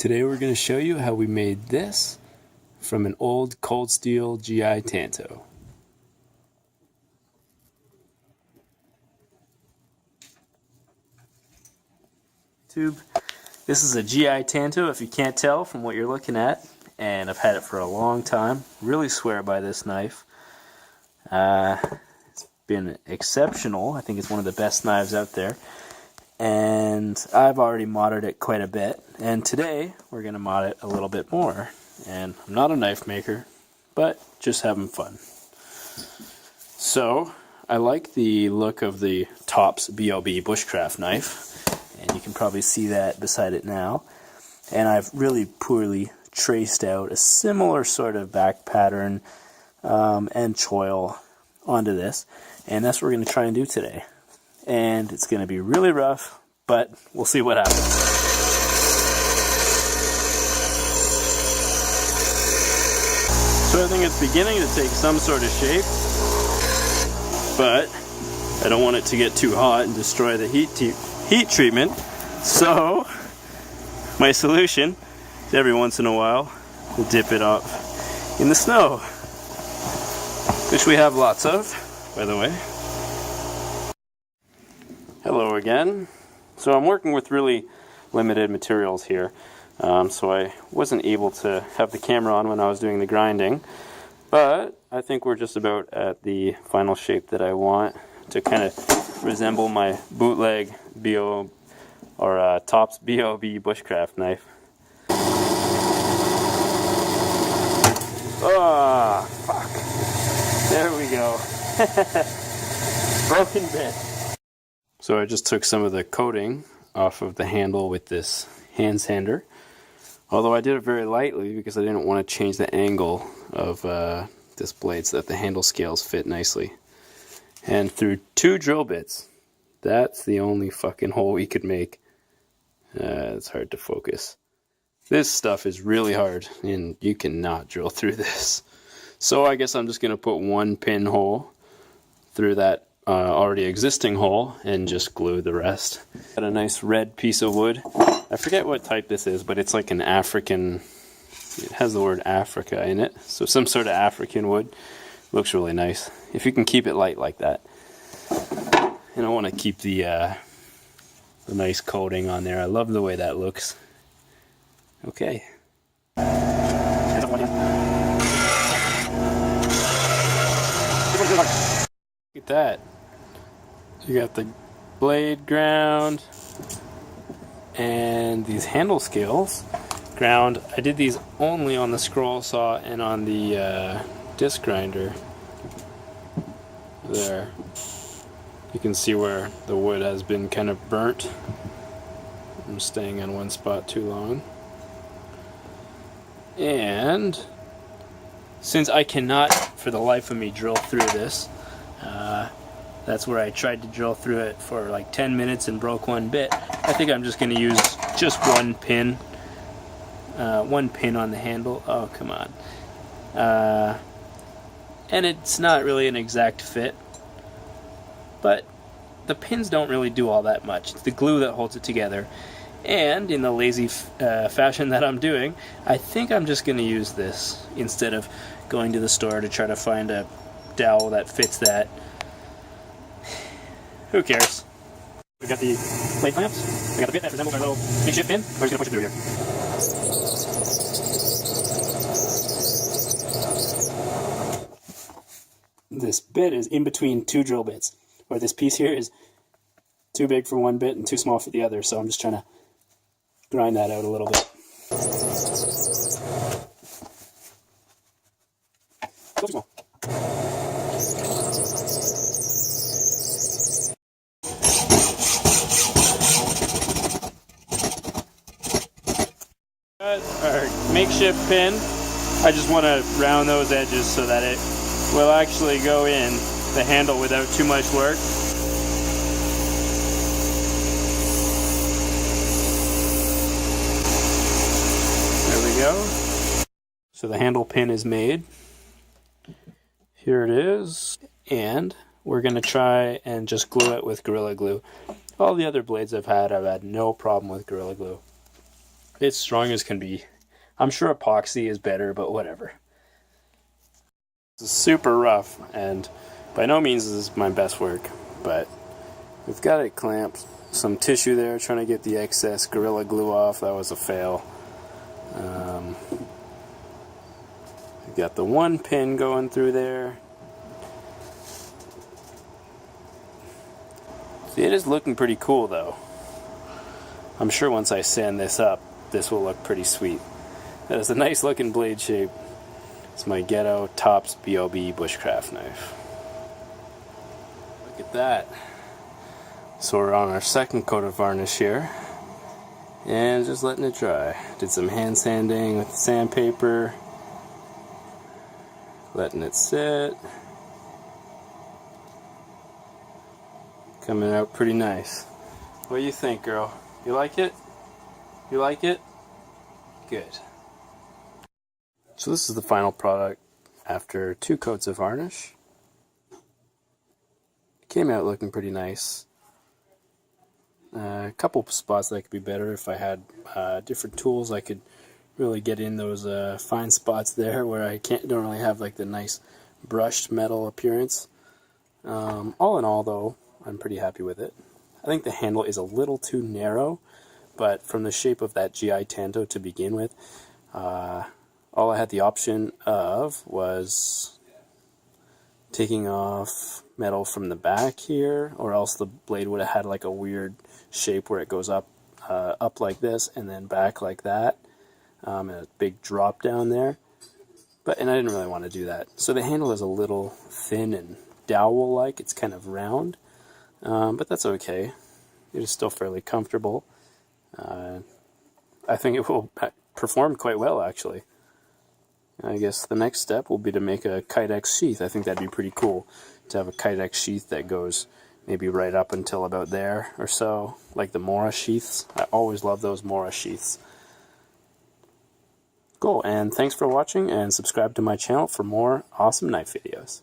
Today we're going to show you how we made this from an old cold steel GI Tanto. This is a GI Tanto if you can't tell from what you're looking at, and I've had it for a long time. Really swear by this knife. It's been exceptional. I think it's one of the best knives out there. And I've already modded it quite a bit, and today we're going to mod it a little bit more. And I'm not a knife maker, but just having fun. So I like the look of the Tops BLB bushcraft knife, and you can probably see that beside it now. And I've really poorly traced out a similar sort of back pattern and choil onto this, and that's what we're going to try and do today. And it's going to be really rough, but we'll see what happens. So I think it's beginning to take some sort of shape, but I don't want it to get too hot and destroy the heat treatment. So my solution is every once in a while we'll dip it up in the snow, which we have lots of, by the way. Hello again. So I'm working with really limited materials here, so I wasn't able to have the camera on when I was doing the grinding, but I think we're just about at the final shape that I want to kind of resemble my bootleg Tops BLB bushcraft knife. Ah, fuck. There we go. Broken bit. So I just took some of the coating off of the handle with this hand sander, although I did it very lightly because I didn't want to change the angle of this blade so that the handle scales fit nicely. And through 2 drill bits, that's the only fucking hole we could make. It's hard to focus. This stuff is really hard and you cannot drill through this. So I guess I'm just going to put 1 pin hole through that already existing hole and just glue the rest. Got a nice red piece of wood. I forget what type this is, but it's like an African, it has the word Africa in it, so some sort of African wood. Looks really nice if you can keep it light like that. And I want to keep the nice coating on there. I love the way that looks. Okay. Look at that. You got the blade ground and these handle scales ground. I did these only on the scroll saw and on the disc grinder. There. You can see where the wood has been kind of burnt. I'm staying on one spot too long. And since I cannot for the life of me drill through this, that's where I tried to drill through it for like 10 minutes and broke 1 bit. I think I'm just going to use just 1 pin. 1 pin on the handle. Oh, come on. And it's not really an exact fit, but the pins don't really do all that much. It's the glue that holds it together. And in the lazy fashion that I'm doing, I think I'm just going to use this instead of going to the store to try to find a dowel that fits that. Who cares? We've got the blade clamps. We got the bit that resembles our little makeshift pin. We're just going to push it through here. This bit is in between 2 drill bits, where this piece here is too big for 1 bit and too small for the other, so I'm just trying to grind that out a little bit. Still too small. Our makeshift pin, I just want to round those edges so that it will actually go in the handle without too much work. There we go. So the handle pin is made. Here it is. And we're going to try and just glue it with Gorilla Glue. All the other blades I've had no problem with Gorilla Glue. It's strong as can be. I'm sure epoxy is better, but whatever. It's super rough, and by no means is this my best work, but we've got it clamped. Some tissue there, trying to get the excess Gorilla Glue off. That was a fail. We've got the one pin going through there. See, it is looking pretty cool, though. I'm sure once I sand this up, this will look pretty sweet. That is a nice looking blade shape. It's my Ghetto Tops B.O.B. bushcraft knife. Look at that. So we're on our second coat of varnish here. And just letting it dry. Did some hand sanding with the sandpaper. Letting it sit. Coming out pretty nice. What do you think, girl? You like it? You like it? Good. So this is the final product after 2 coats of varnish. It came out looking pretty nice. A couple spots that could be better. If I had different tools, I could really get in those fine spots there where I don't really have like the nice brushed metal appearance. All in all, though, I'm pretty happy with it. I think the handle is a little too narrow, but from the shape of that GI Tanto to begin with, all I had the option of was taking off metal from the back here, or else the blade would have had like a weird shape where it goes up like this and then back like that, and a big drop down there. And I didn't really want to do that. So the handle is a little thin and dowel-like. It's kind of round, but that's okay. It is still fairly comfortable. I think it will perform quite well, actually. I guess the next step will be to make a Kydex sheath. I think that'd be pretty cool to have a Kydex sheath that goes maybe right up until about there or so, like the Mora sheaths. I always love those Mora sheaths. Cool, and thanks for watching, and subscribe to my channel for more awesome knife videos.